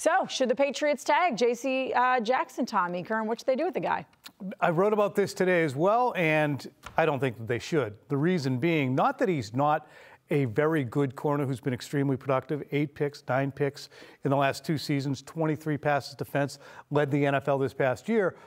So, should the Patriots tag J.C. Jackson, Tommy? Curran, what should they do with the guy? I wrote about this today as well, and I don't think that they should. The reason being, not that he's not a very good corner who's been extremely productive, 8 picks, 9 picks in the last 2 seasons, 23 passes defense, led the NFL this past year.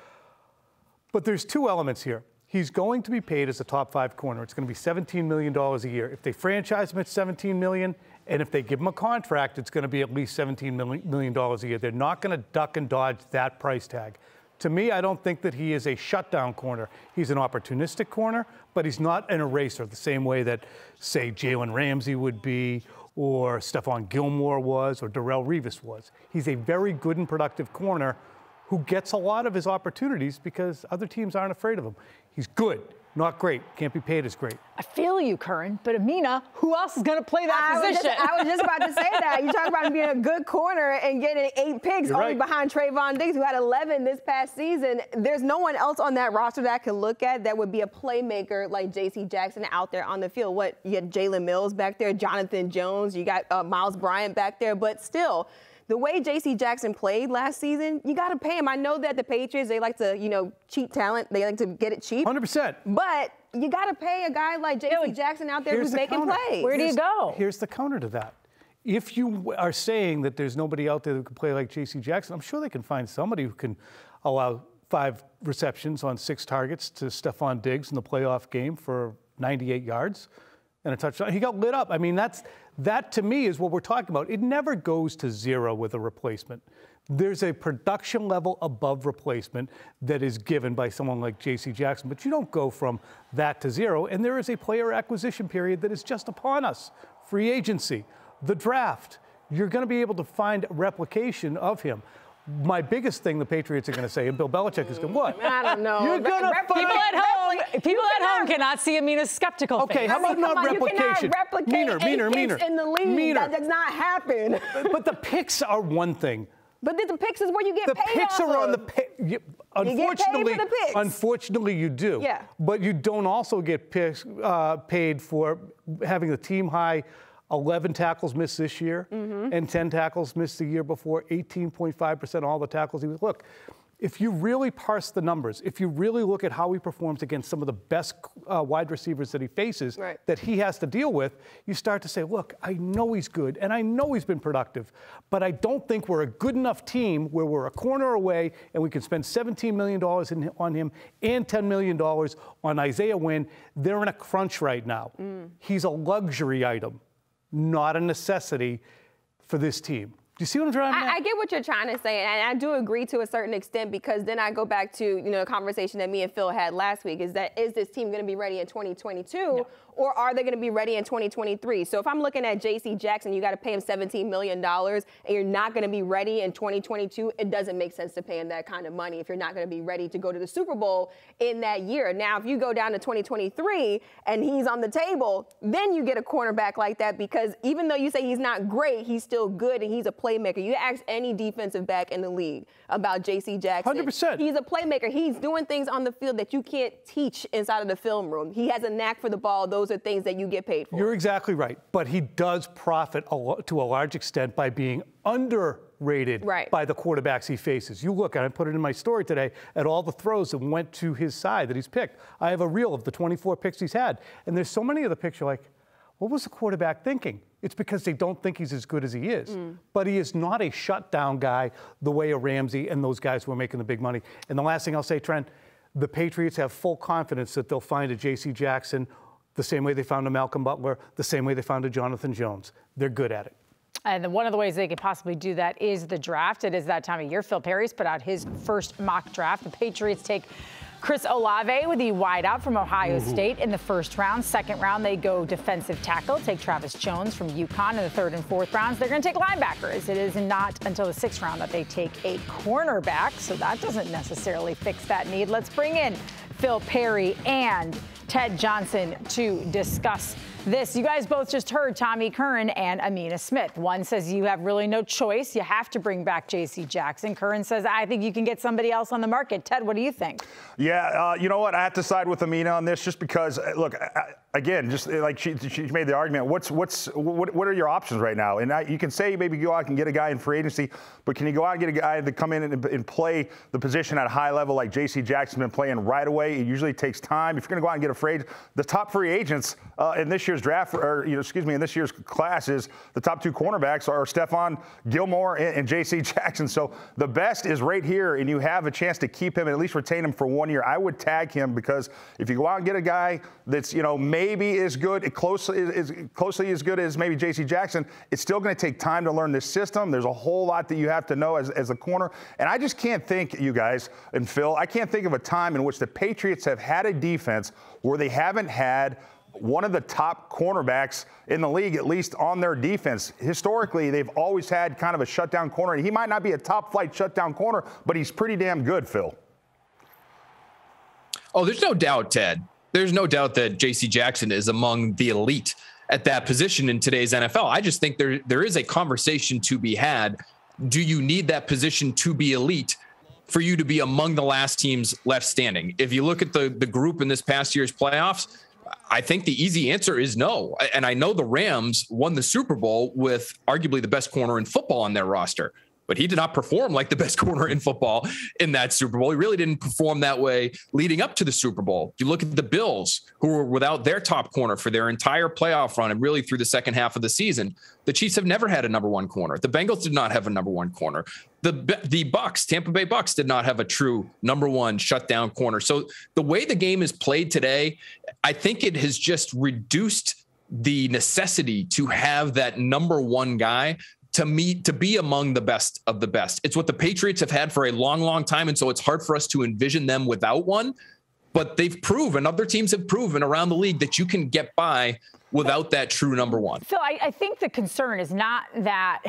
But there's 2 elements here. He's going to be paid as a top 5 corner. It's going to be $17 million a year. If they franchise him at $17 million, and if they give him a contract, it's going to be at least $17 million a year. They're not going to duck and dodge that price tag. To me, I don't think that he is a shutdown corner. He's an opportunistic corner, but he's not an eraser the same way that, say, Jalen Ramsey would be, or Stephon Gilmore was, or Darrelle Revis was. He's a very good and productive corner who gets a lot of his opportunities because other teams aren't afraid of him. He's good, not great. Can't be paid as great. I feel you, Curran, but Amina, who else is going to play that position? I was just about to say that. You talk about him being a good corner and getting 8 picks only behind Trayvon Diggs, who had 11 this past season. There's no one else on that roster that I can look at that would be a playmaker like J.C. Jackson out there on the field. What, you had Jalen Mills back there, Jonathan Jones, you got Miles Bryant back there, but still, the way J.C. Jackson played last season, you got to pay him. I know that the Patriots, they like to, cheat talent. They like to get it cheap. 100%. But you got to pay a guy like J.C. Jackson out there who's making plays. Where do you go? Here's the counter to that. If you are saying that there's nobody out there who can play like J.C. Jackson, I'm sure they can find somebody who can allow 5 receptions on 6 targets to Stephon Diggs in the playoff game for 98 yards and a touchdown. He got lit up. I mean, that to me is what we're talking about. It never goes to 0 with a replacement. There's a production level above replacement that is given by someone like J.C. Jackson, but you don't go from that to 0. And there is a player acquisition period that is just upon us. Free agency, the draft. You're going to be able to find replication of him. My biggest thing the Patriots are going to say, and Bill Belichick is going to, what? I don't know. You're going to People at home cannot see Amina's skeptical face. Okay, how about not replication? You cannot replicate meaner. picks in the league. That does not happen. But the picks are one thing. But the picks is where you get paid. The picks are on the unfortunately, for the picks. Unfortunately, you do. Yeah. But you don't also get paid for having the team high 11 tackles missed this year and 10 tackles missed the year before, 18.5% all the tackles. Look, if you really parse the numbers, if you really look at how he performs against some of the best wide receivers that he faces, that he has to deal with, you start to say, look, I know he's good and I know he's been productive, but I don't think we're a good enough team where we're a corner away and we can spend $17 million on him and $10 million on Isaiah Wynn. They're in a crunch right now. He's a luxury item, not a necessity for this team. Do you see what I'm trying to say? I get what you're trying to say, and I do agree to a certain extent, because then I go back to, a conversation that me and Phil had last week, is this team going to be ready in 2022, or are they going to be ready in 2023? So if I'm looking at J.C. Jackson, you got to pay him $17 million, and you're not going to be ready in 2022, it doesn't make sense to pay him that kind of money if you're not going to be ready to go to the Super Bowl in that year. Now, if you go down to 2023 and he's on the table, then you get a cornerback like that, because even though you say he's not great, he's still good and he's a playmaker. You ask any defensive back in the league about J.C. Jackson. 100%. He's a playmaker. He's doing things on the field that you can't teach inside of the film room. He has a knack for the ball. Those are things that you get paid for. You're exactly right. But he does profit to a large extent by being underrated by the quarterbacks he faces. You look, and I put it in my story today, at all the throws that went to his side that he's picked. I have a reel of the 24 picks he's had. And there's so many of the picks you're like, what was the quarterback thinking? It's because they don't think he's as good as he is. But he is not a shutdown guy the way a Ramsey and those guys who are making the big money. And the last thing I'll say, Trent, the Patriots have full confidence that they'll find a J.C. Jackson the same way they found a Malcolm Butler, the same way they found a Jonathan Jones. They're good at it. And one of the ways they could possibly do that is the draft. It is that time of year. Phil Perry's put out his first mock draft. The Patriots take Chris Olave with the wideout from Ohio State in the first round. Second round, they go defensive tackle, take Travis Jones from UConn in the third and fourth rounds. They're going to take linebackers. It is not until the sixth round that they take a cornerback, so that doesn't necessarily fix that need. Let's bring in Phil Perry and Ted Johnson to discuss This, you guys both just heard Tommy Curran and Amina Smith. One says you have really no choice. You have to bring back J.C. Jackson. Curran says, I think you can get somebody else on the market. Ted, what do you think? Yeah, you know what? I have to side with Amina on this just because, look, again, just like she made the argument, what are your options right now? And you can say maybe go out and get a guy in free agency, but can you go out and get a guy to come in and play the position at a high level like J.C. Jackson's been playing right away? It usually takes time. If you're going to go out and get a free agent, the top free agents in this year's draft, or in this year's class is the top two cornerbacks are Stephon Gilmore and J.C. Jackson. So the best is right here, and you have a chance to keep him and at least retain him for 1 year. I would tag him because if you go out and get a guy that's maybe as good, closely as good as maybe J.C. Jackson, it's still going to take time to learn this system. There's a whole lot that you have to know as a corner. And I just can't think, you guys and Phil, I can't think of a time in which the Patriots have had a defense where they haven't had one of the top cornerbacks in the league, at least on their defense. Historically, they've always had kind of a shutdown corner. And he might not be a top-flight shutdown corner, but he's pretty damn good, Phil. Oh, there's no doubt, Ted. There's no doubt that J.C. Jackson is among the elite at that position in today's NFL. I just think there is a conversation to be had. Do you need that position to be elite for you to be among the last teams left standing? If you look at the group in this past year's playoffs, I think the easy answer is no. And I know the Rams won the Super Bowl with arguably the best corner in football on their roster, but he did not perform like the best corner in football in that Super Bowl. He really didn't perform that way leading up to the Super Bowl. You look at the Bills, who were without their top corner for their entire playoff run and really through the second half of the season. The Chiefs have never had a number one corner. The Bengals did not have a number one corner. The Bucks, Tampa Bay Bucks, did not have a true number one shutdown corner. So the way the game is played today, I think it has just reduced the necessity to have that number one guy to be among the best of the best. It's what the Patriots have had for a long, long time. And so it's hard for us to envision them without one, but they've proven, other teams have proven around the league that you can get by without that true number one. Phil, I think the concern is not that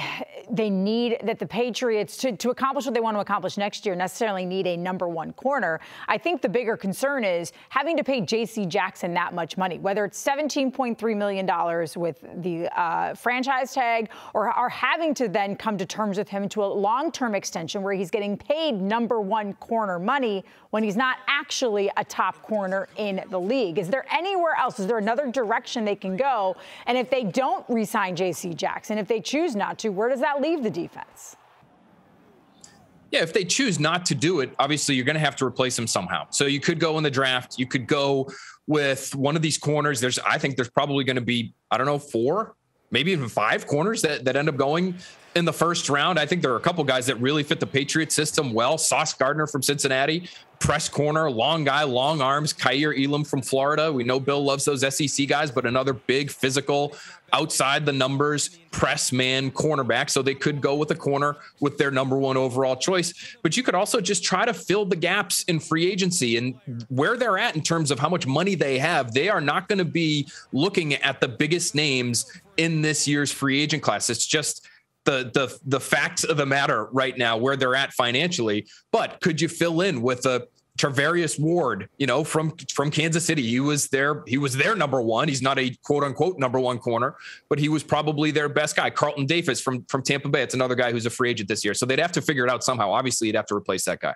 the Patriots, to accomplish what they want to accomplish next year, necessarily need a number one corner. I think the bigger concern is having to pay J.C. Jackson that much money, whether it's $17.3 million with the franchise tag or having to then come to terms with him to a long-term extension where he's getting paid number one corner money when he's not actually a top corner in the league. Is there anywhere else? Is there another direction they can go? And if they don't re-sign J.C. Jackson, if they choose not to, where does that leave the defense? Yeah, if they choose not to do it, obviously you're going to have to replace him somehow. So you could go in the draft. You could go with one of these corners. I think there's probably going to be, 4, maybe even 5 corners that end up going in the first round. I think there are a couple guys that really fit the Patriots system well. Sauce Gardner from Cincinnati, press corner, long guy, long arms. Kaiir Elam from Florida. We know Bill loves those SEC guys, but another big physical, outside the numbers, press man cornerback. So they could go with a corner with their number one overall choice. But you could also just try to fill the gaps in free agency and where they're at in terms of how much money they have. They are not going to be looking at the biggest names in this year's free agent class. It's just the facts of the matter right now where they're at financially. But could you fill in with a Tarvarius Ward, from Kansas City? He was their number one. He's not a quote unquote number one corner, but he was probably their best guy. Carlton Davis from Tampa Bay. It's another guy who's a free agent this year. So they'd have to figure it out somehow. Obviously, you'd have to replace that guy.